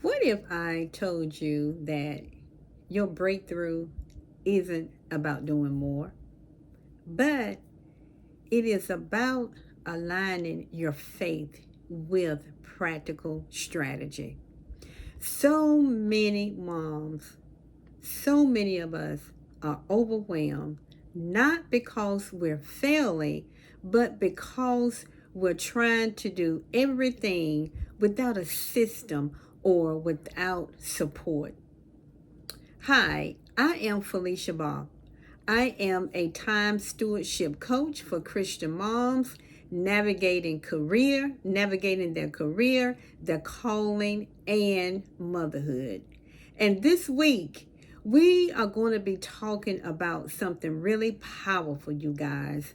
What if I told you that your breakthrough isn't about doing more, but it is about aligning your faith with practical strategy? So many moms, so many of us are overwhelmed, not because we're failing, but because we're trying to do everything without a system or without support. Hi, I am Felicia Ball. I am a time stewardship coach for Christian moms navigating their career, their calling, and motherhood. And this week, we are going to be talking about something really powerful, you guys.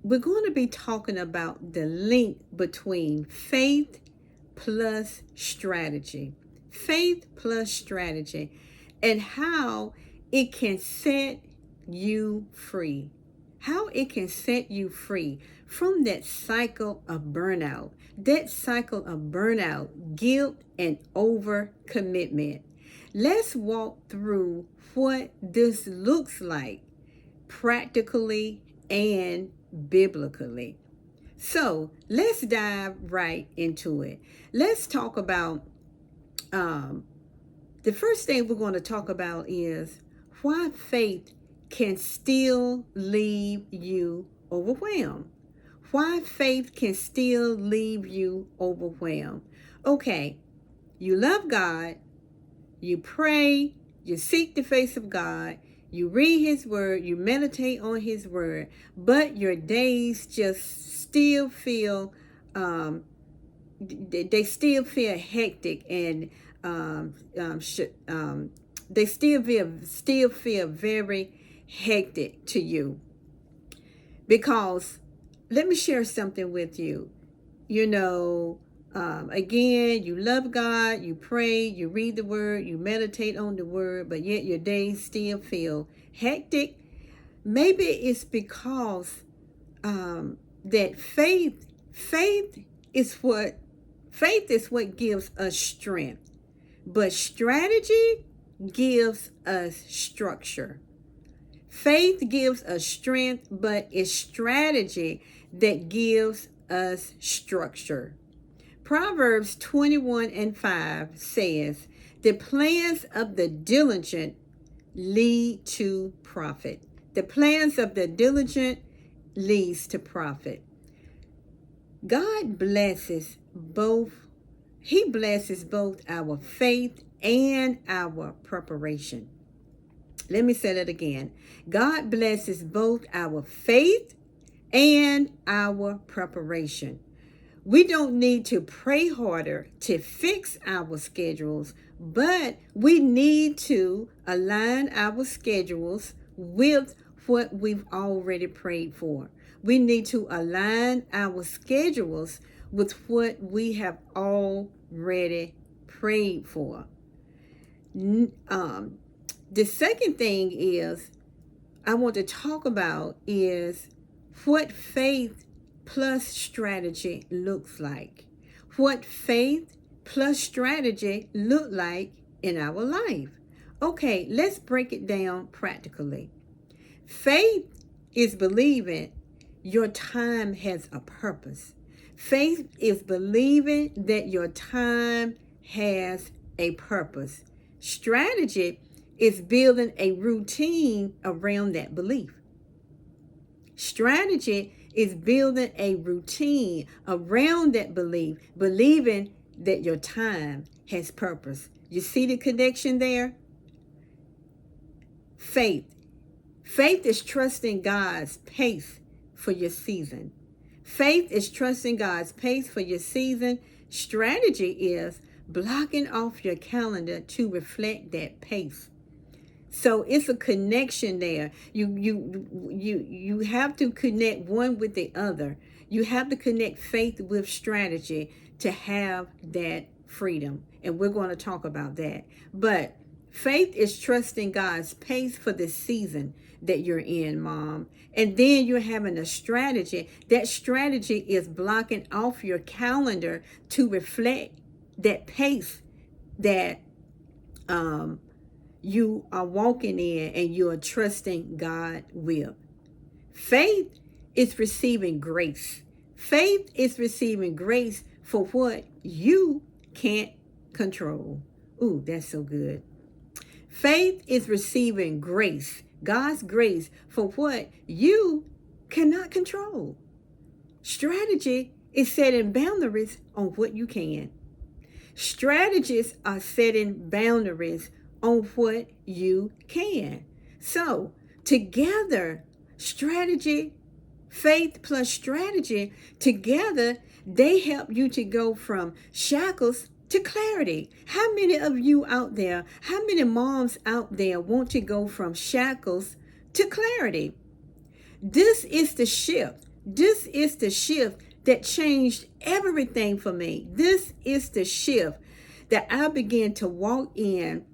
We're going to be talking about the link between faith plus strategy. Faith plus strategy, and how it can set you free. How it can set you free from that cycle of burnout. That cycle of burnout, guilt, and overcommitment. Let's walk through what this looks like practically and biblically. So let's dive right into it. Let's talk about um, the first thing we're going to talk about is why faith can still leave you overwhelmed. Why faith can still leave you overwhelmed. Okay, you love God, you pray, you seek the face of God, you read His Word, you meditate on His Word, but your days just still feel, they still feel hectic and they still feel very hectic to you. Because let me share something with you. You know, again, you love God, you pray, you read the Word, you meditate on the Word, but yet your days still feel hectic. Maybe it's because that faith is what faith is what gives us strength, but strategy gives us structure. Faith gives us strength, but it's strategy that gives us structure. Proverbs 21:5 says, "The plans of the diligent lead to profit." The plans of the diligent leads to profit. God blesses both. He blesses both our faith and our preparation. Let me say that again. God blesses both our faith and our preparation. We don't need to pray harder to fix our schedules, but we need to align our schedules with what we've already prayed for. We need to align our schedules with what we have already prayed for. The second thing is I want to talk about is what faith plus strategy looks like. What faith plus strategy look like in our life. Okay, let's break it down practically. Faith is believing your time has a purpose. Faith is believing that your time has a purpose. Strategy is building a routine around that belief. Strategy is building a routine around that belief, believing that your time has purpose. You see the connection there? Faith. Faith is trusting God's pace for your season. Faith is trusting God's pace for your season. Strategy is blocking off your calendar to reflect that pace. So it's a connection there. You have to connect one with the other. You have to connect faith with strategy to have that freedom. And we're going to talk about that. But faith is trusting God's pace for the season that you're in, Mom. And then you're having a strategy. That strategy is blocking off your calendar to reflect that pace that you are walking in and you are trusting God with. Faith is receiving grace. Faith is receiving grace for what you can't control. Ooh, that's so good. Faith is receiving grace, God's grace, for what you cannot control. Strategy is setting boundaries on what you can. Strategists are setting boundaries on what you can. So, together, strategy, faith plus strategy, together, they help you to go from shackles to clarity. How many of you out there, how many moms out there want to go from shackles to clarity? This is the shift. This is the shift that changed everything for me. This is the shift that I began to walk in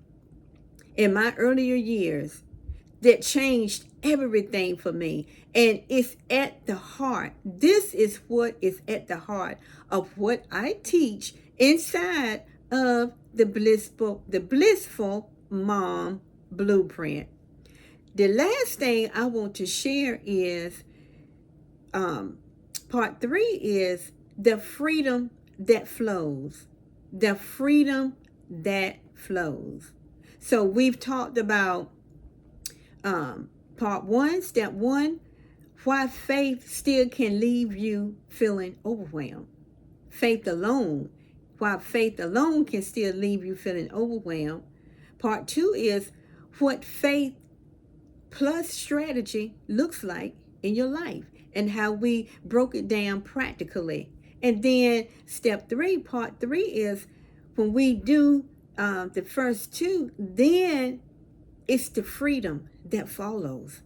my earlier years that changed everything for me. And it's at the heart. This is what is at the heart of what I teach inside of the blissful mom blueprint. The last thing I want to share is part 3 is the freedom that flows. The freedom that flows. So we've talked about part 1, step 1, why faith still can leave you feeling overwhelmed. Faith alone, why faith alone can still leave you feeling overwhelmed. Part 2 is what faith plus strategy looks like in your life and how we broke it down practically. And then step 3, part 3 is when we do the first 2, then it's the freedom that follows.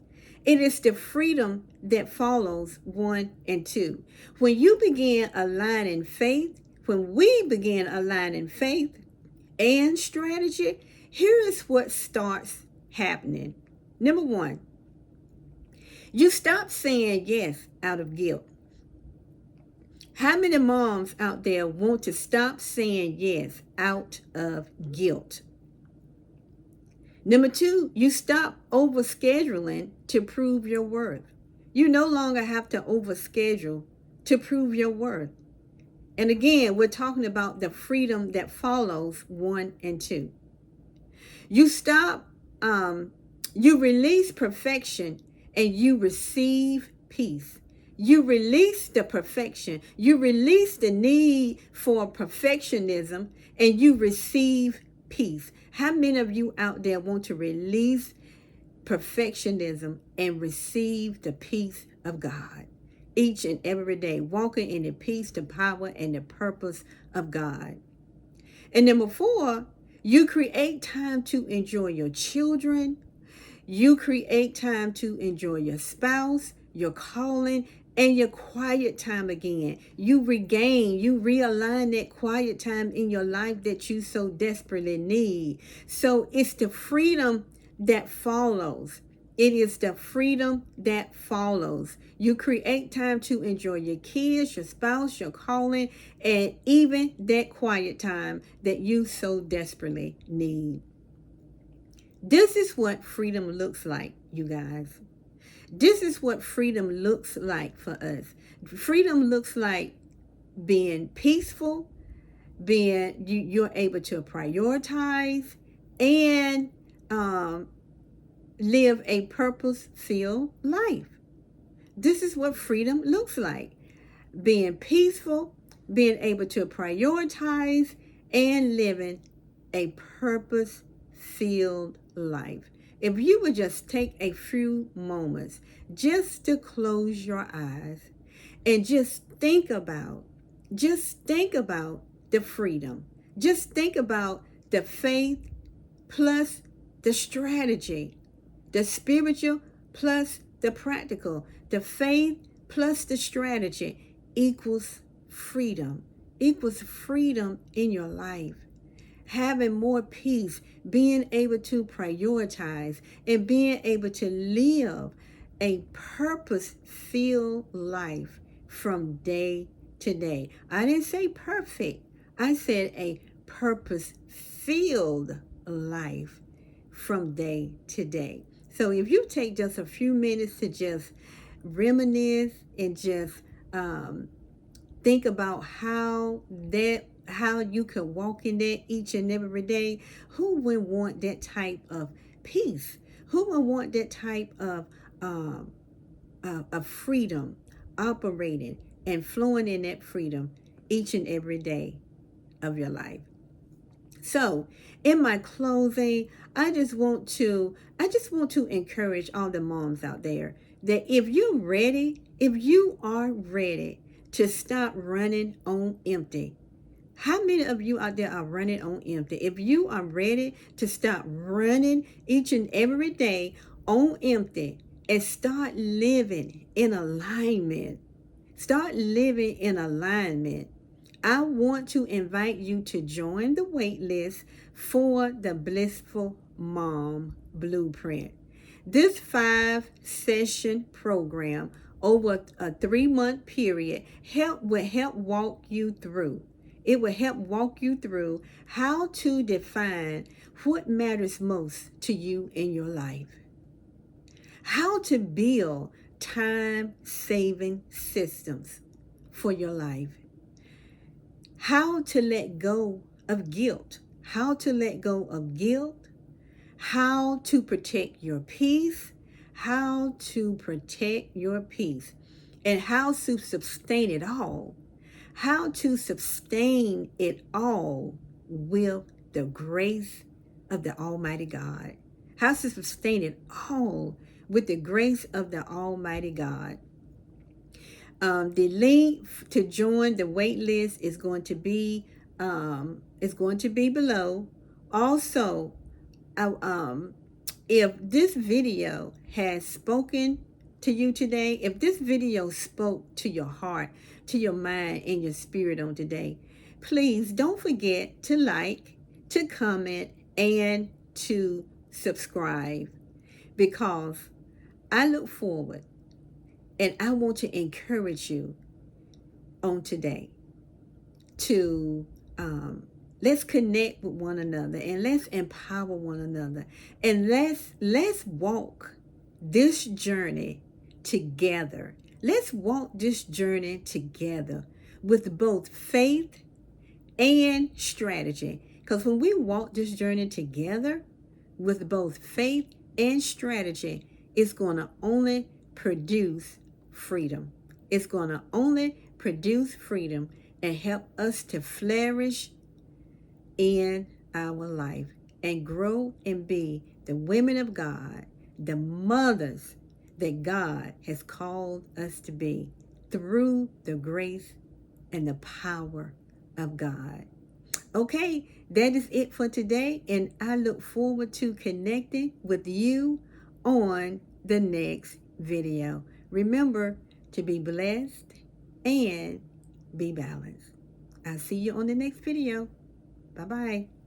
It is the freedom that follows 1 and 2. When you begin aligning faith, when we begin aligning faith and strategy, here is what starts happening. Number 1, you stop saying yes out of guilt. How many moms out there want to stop saying yes out of guilt? Number 2, you stop overscheduling to prove your worth. You no longer have to overschedule to prove your worth. And again, we're talking about the freedom that follows 1 and 2. You stop, you release perfection and you receive peace. You release the perfection. You release the need for perfectionism and you receive peace. How many of you out there want to release perfectionism and receive the peace of God each and every day, walking in the peace, the power, and the purpose of God? And number 4, you create time to enjoy your children. You create time to enjoy your spouse, your calling, and your quiet time again. You realign that quiet time in your life that you so desperately need. So it's the freedom that follows. It is the freedom that follows. You create time to enjoy your kids, your spouse, your calling, and even that quiet time that you so desperately need. This is what freedom looks like, you guys. This is what freedom looks like for us. Freedom looks like being peaceful, you're able to prioritize and live a purpose-filled life. This is what freedom looks like. Being peaceful, being able to prioritize and living a purpose-filled life. If you would just take a few moments just to close your eyes and just think about the freedom. Just think about the faith plus the strategy, the spiritual plus the practical. The faith plus the strategy equals freedom in your life. Having more peace, being able to prioritize, and being able to live a purpose-filled life from day to day. I didn't say perfect. I said a purpose-filled fulfilled life from day to day. So if you take just a few minutes to just reminisce and just think about how you can walk in that each and every day, who would want that type of peace? Who would want that type of freedom operating and flowing in that freedom each and every day of your life? So, in my closing, I just want to encourage all the moms out there that if you are ready to stop running on empty. How many of you out there are running on empty? If you are ready to stop running each and every day on empty and start living in alignment, I want to invite you to join the wait list for the Blissful Mom Blueprint. This 5-session program over a 3-month period will help walk you through. It will help walk you through how to define what matters most to you in your life. How to build time-saving systems for your life. How to let go of guilt. How to let go of guilt. How to protect your peace. How to protect your peace. And how to sustain it all. How to sustain it all with the grace of the Almighty God. How to sustain it all with the grace of the Almighty God. The link to join the wait list is going to be below. Also, if this video has spoken to you today, if this video spoke to your heart, to your mind, and your spirit on today, please don't forget to like, to comment, and to subscribe, because I look forward and I want to encourage you on today to let's connect with one another and let's empower one another, and let's walk this journey together. Let's walk this journey together with both faith and strategy. Because when we walk this journey together with both faith and strategy, it's going to only produce freedom. It's going to only produce freedom and help us to flourish in our life and grow and be the women of God, the mothers that God has called us to be through the grace and the power of God. Okay, that is it for today, and I look forward to connecting with you on the next video. Remember to be blessed and be balanced. I'll see you on the next video. Bye-bye.